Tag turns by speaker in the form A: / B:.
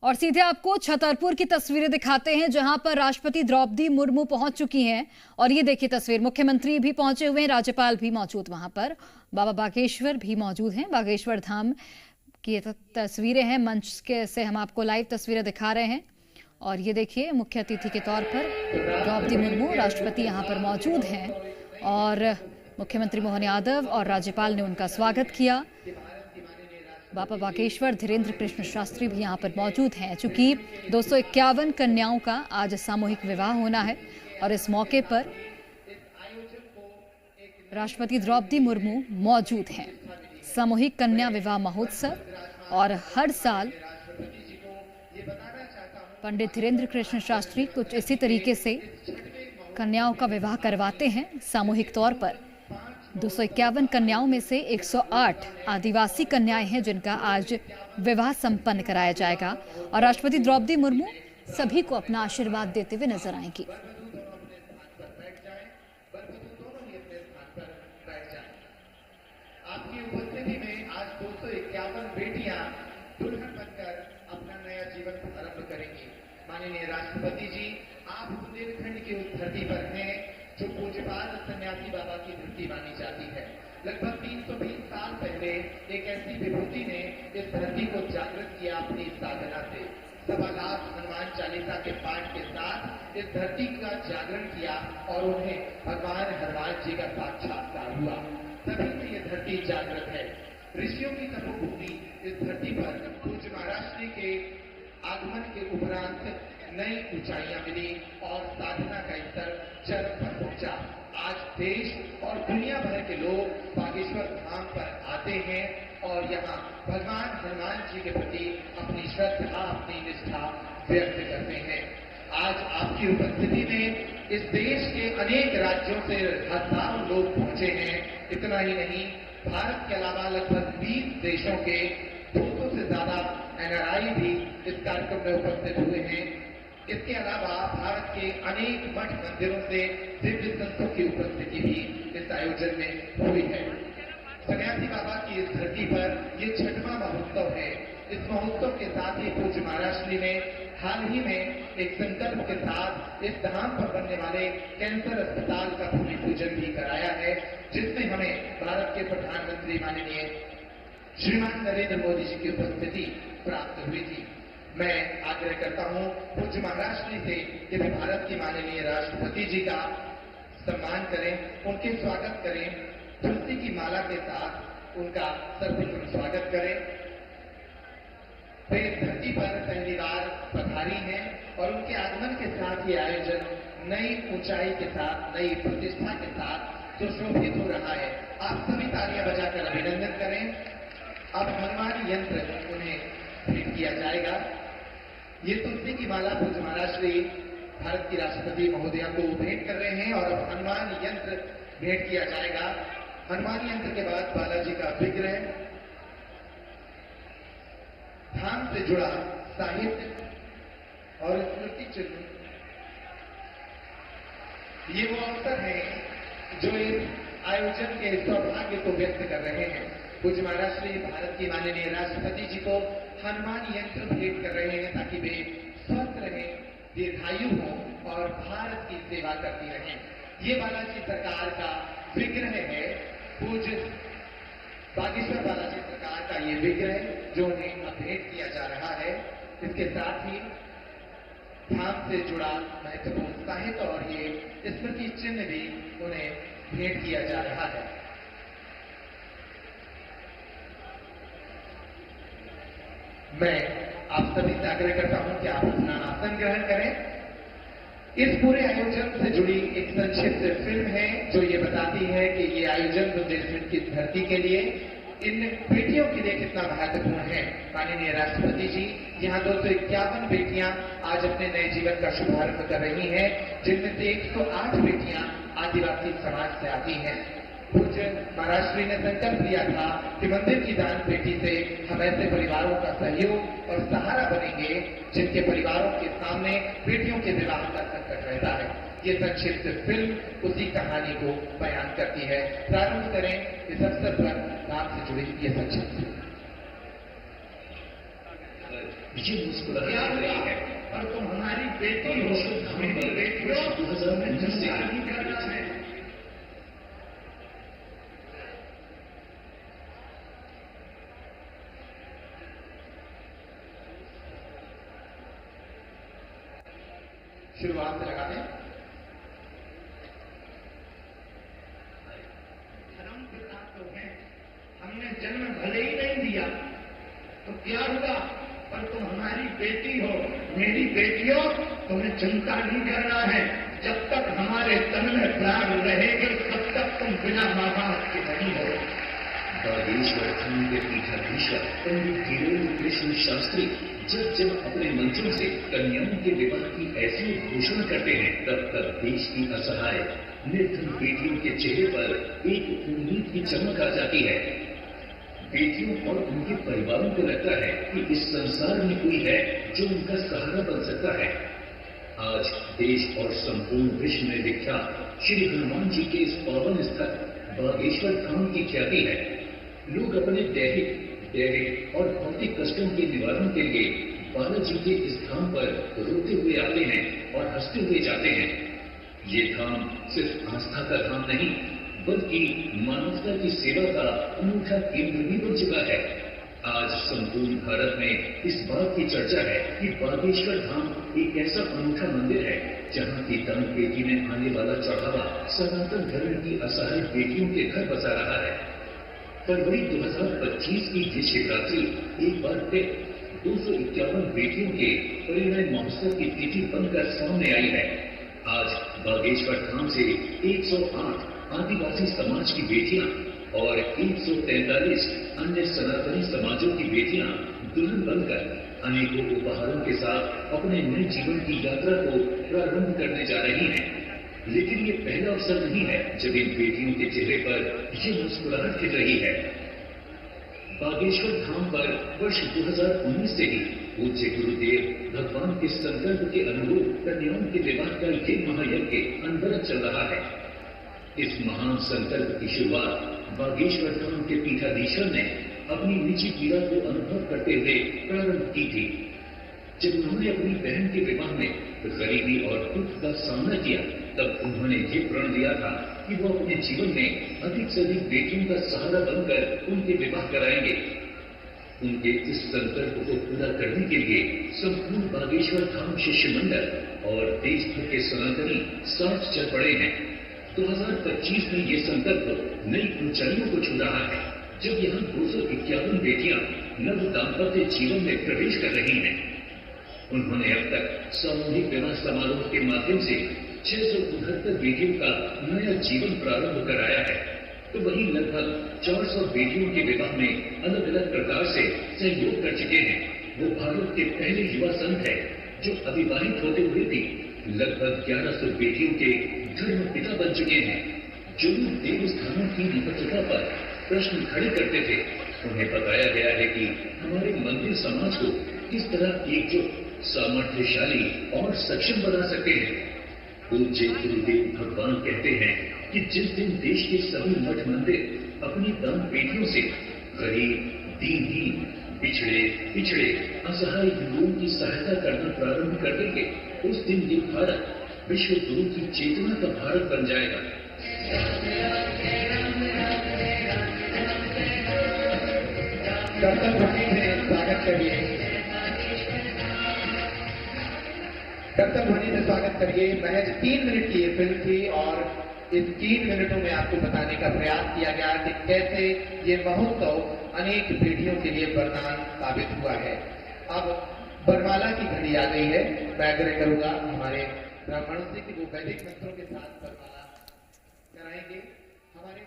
A: और सीधे आपको छतरपुर की तस्वीरें दिखाते हैं जहां पर राष्ट्रपति द्रौपदी मुर्मू पहुंच चुकी हैं। और ये देखिए तस्वीर, मुख्यमंत्री भी पहुंचे हुए हैं, राज्यपाल भी मौजूद वहां पर, बाबा बागेश्वर भी मौजूद हैं। बागेश्वर धाम की ये तस्वीरें हैं, मंच के से हम आपको लाइव तस्वीरें दिखा रहे हैं। और ये देखिए मुख्य अतिथि के तौर पर द्रौपदी मुर्मू राष्ट्रपति यहाँ पर मौजूद हैं और मुख्यमंत्री मोहन यादव और राज्यपाल ने उनका स्वागत किया। बाबा बागेश्वर धीरेन्द्र कृष्ण शास्त्री भी यहाँ पर मौजूद हैं। चूंकि 251 कन्याओं का आज सामूहिक विवाह होना है और इस मौके पर राष्ट्रपति द्रौपदी मुर्मू मौजूद हैं। सामूहिक कन्या विवाह महोत्सव, और हर साल पंडित धीरेन्द्र कृष्ण शास्त्री कुछ इसी तरीके से कन्याओं का विवाह करवाते हैं सामूहिक तौर पर। 251 कन्याओं में से 108 आदिवासी कन्याएं हैं जिनका आज विवाह संपन्न कराया जाएगा और राष्ट्रपति द्रौपदी मुर्मू सभी को अपना आशीर्वाद देते हुए नजर आएंगी।
B: आपकी उपस्थिति में आज 251 बेटियां दुल्हन बनकर अपना नया जीवन आरंभ करेंगी। माननीय राष्ट्रपति जी, आप बुंदेलखंड की उस धरती पर हैं जो पूज्यपाद सन्यासी बाबा की धरती मानी जाती है। लगभग 320 साल पहले एक ऐसी विभूति ने इस धरती को जागृत किया अपनी साधना से। 1.25 लाख हनुमान चालीसा के पाठ के साथ इस धरती का जागरण किया और उन्हें भगवान हनुमान जी का साक्षात्कार हुआ। तभी से ये धरती जागृत है। ऋषियों की तपोभूमि इस धरती पर पूज्य महाराष्ट्र के आगमन के उपरांत नई ऊंचाइयां मिली और साधना का स्तर चरम पर पहुंचा। आज देश और दुनिया भर के लोग बागेश्वर धाम पर आते हैं और यहाँ भगवान हनुमान जी के प्रति अपनी श्रद्धा, अपनी निष्ठा व्यक्त करते हैं। आज आपकी उपस्थिति में इस देश के अनेक राज्यों से हजारों लोग पहुंचे हैं। इतना ही नहीं, भारत के अलावा लगभग 20 देशों के 200 से ज्यादा NRI भी इस कार्यक्रम में उपस्थित हुए हैं। इसके अलावा भारत के अनेक मठ मंदिरों से दिव्य संतों की उपस्थिति भी इस आयोजन में हुई है। सन्यासी बाबा की इस धरती पर ये 6वां महोत्सव है। इस महोत्सव के साथ ही पूज्य महाराष्ट्र ने हाल ही में एक संकल्प के साथ इस धाम पर बनने वाले कैंसर अस्पताल का भूमि पूजन भी कराया है, जिसमें हमें भारत के प्रधानमंत्री माननीय श्रीमान नरेंद्र मोदी जी की उपस्थिति प्राप्त हुई थी। मैं आग्रह करता हूं पूज्य महाराष्ट्र से कि वे भारत की माननीय राष्ट्रपति जी का सम्मान करें, उनके स्वागत करें, तुलसी की माला के साथ उनका सर्वप्रथम स्वागत करें। वे धरती पर पहली बार पधारी हैं और उनके आगमन के साथ ये आयोजन नई ऊंचाई के साथ, नई प्रतिष्ठा के साथ सुशोभित हो रहा है। आप सभी तालियां बजाकर अभिनंदन करें। अब हनुमान यंत्र उन्हें भेंट किया जाएगा। ये तुलसी की माला पूज्य महाराष्ट्र भारत की राष्ट्रपति महोदया को भेंट कर रहे हैं और अब हनुमान यंत्र भेंट किया जाएगा। हनुमान यंत्र के बाद बालाजी का विग्रह, धाम से जुड़ा साहित्य और स्मृति चिन्ह, ये वो अवसर है जो इस आयोजन के सौभाग्य को व्यक्त कर रहे हैं। पूज्य महाराष्ट्र भारत की माननीय राष्ट्रपति जी को हनुमान यंत्र भेंट कर रहे हैं ताकि वे स्वस्थ रहें, दीर्घायु हों और भारत की सेवा करती रहें। ये बालाजी सरकार का विग्रह है, पूज्य बागेश्वर बालाजी सरकार का ये विग्रह जो उन्हें भेंट किया जा रहा है। इसके साथ ही धाम से जुड़ा महत्वपूर्ण साहित्य और ये स्मृति चिन्ह भी उन्हें भेंट किया जा रहा है। मैं आप सभी से आग्रह करता हूं कि आप अपना आसन ग्रहण करें। इस पूरे आयोजन से जुड़ी एक संक्षिप्त फिल्म है जो ये बताती है कि ये आयोजन बुंदेलखंड की धरती के लिए, इन बेटियों के लिए कितना महत्वपूर्ण है। माननीय राष्ट्रपति जी, यहाँ 251 बेटियां आज अपने नए जीवन का शुभारंभ कर रही हैं, जिनमें से 108 बेटियां आदिवासी समाज से आती हैं। पूज्य महाराष्ट्र ने संकल्प लिया था कि मंदिर की दान पेटी से हम ऐसे परिवारों का सहयोग और सहारा बनेंगे जिनके परिवारों के सामने बेटियों के विवाह का संकट रहता है। ये संक्षिप्त फिल्म उसी कहानी को बयान करती है। प्रारंभ करें इस अवसर पर नाम से जुड़ी ये संक्षिप्त फिल्म।
C: ये मुस्कुराहट रही है।
B: और तुम हमारी बेटी हो,
C: मेरी बेटी हो, 2019 से
B: नहीं करना है। शुरुआत से लगा दें। धर्म पिता तो है, हमने जन्म भले ही नहीं दिया तो क्या हुआ, पर तुम हमारी बेटी हो, मेरी बेटी हो, तुम्हें चिंता नहीं करना है। जब तक हमारे तन में प्राण रहेंगे तब तक तुम बिना मां बाप के नहीं हो।
C: बागेश्वर धाम के पीठाधीश्वर पंडित धीरेन्द्र कृष्ण शास्त्री जब जब अपने मंचों से कन्याओं के विवाह की ऐसी घोषणा करते हैं, तब तक देश की असहाय निर्धन बेटियों के चेहरे पर एक उम्मीद की चमक आ जाती है। बेटियों और उनके परिवारों को लगता है कि इस संसार में कोई है जो उनका सहारा बन सकता है। आज देश और संपूर्ण विश्व में विख्यात श्री हनुमान जी के इस पावन स्थल बागेश्वर धाम की ख्याति है। लोग अपने दैहिक और भौतिक कष्टों के निवारण के लिए बालाजी के इस धाम पर रोते हुए आते हैं और हंसते हुए जाते हैं। ये धाम सिर्फ आस्था का धाम नहीं, बल्कि मानवता की सेवा का अनूठा केंद्र भी बन चुका है। आज संपूर्ण भारत में इस बात की चर्चा है कि बागेश्वर धाम एक ऐसा अनूठा मंदिर है जहां की दान पेटी में आने वाला चढ़ावा सनातन धर्म की असहाय बेटियों के घर बसा रहा है। फरवरी 2025 की ये शिवरात्रि एक बार फिर 251 बेटियों के परिणय महोत्सव की तिथि बनकर सामने आई है। आज बागेश्वर धाम से 108 आदिवासी समाज की बेटियां और 143 अन्य सनातनी समाजों की बेटियां दुल्हन बनकर अनेकों उपहारों के साथ अपने नए जीवन की यात्रा को प्रारंभ करने जा रही हैं। लेकिन ये पहला अवसर नहीं है जब इन बेटियों के चेहरे पर ये मुस्कुराहट खिल रही है। बागेश्वर धाम पर वर्ष 2019 से ही पूज्य गुरुदेव भगवान के संकल्प के अनुरूप कन्याओं के विवाह का ये महायज्ञ अनवरत चल रहा है। इस महान संकल्प की शुरुआत बागेश्वर धाम के पीठाधीश्वर ने अपनी निजी पीड़ा को अनुभव करते हुए प्रारंभ की थी। जब उन्होंने अपनी बहन के विवाह में गरीबी और दुख का सामना किया, तब उन्होंने ये प्रण लिया था कि वो अपने जीवन में अधिक से अधिक बेटियों का सहारा बनकर उनके विवाह कराएंगे। उनके इस संकल्प को पूरा करने के लिए संपूर्ण बागेश्वर धाम शिष्य मंडल और देश भर के सनातनी साथ चल पड़े हैं। 2025 में ये संकल्प नई ऊंचाइयों को छू रहा है, जब यहाँ 251 बेटियां नव दाम्पत्य जीवन में प्रवेश कर रही हैं। उन्होंने अब तक सामूहिक विवाह समारोह के माध्यम से 669 बेटियों का नया जीवन प्रारंभ कराया है, तो वहीं लगभग 400 बेटियों के विवाह में अलग अलग प्रकार से सहयोग कर चुके हैं। वो भारत के पहले युवा संत है जो अविवाहित होते हुए भी लगभग 1100 बेटियों के धर्म पिता बन चुके हैं। जो लोग देव स्थानों की महत्वता पर प्रश्न खड़े करते थे, उन्हें बताया गया है कि हमारे मंदिर समाज को किस तरह एकजुट, सामर्थ्यशाली और सक्षम बना सकते हैं। पूज्य गुरुदेव भगवान कहते हैं कि जिस दिन देश के सभी मठ मंदिर अपनी दान पेटियों से गरीब, दीनहीन, पिछड़े असहाय हिंदुओं की सहायता करना प्रारंभ कर देंगे, उस दिन ये भारत विश्व गुरु की चेतना का भारत बन जाएगा।
B: कर्तव्य ध्वनि से स्वागत करिए। कर्तव्य ध्वनि से स्वागत करिए। महज 3 मिनट की ये फिल्म थी और इस 3 मिनटों में आपको बताने का प्रयास किया गया कि कैसे ये महोत्सव अनेक पीढ़ियों के लिए वरदान साबित हुआ है। अब वरमाला की घड़ी आ गई है। मैं आग्रह करूंगा हमारे ब्राह्मणों से कि वो वैदिक मंत्रों के साथ वरमाला कराएंगे। हमारे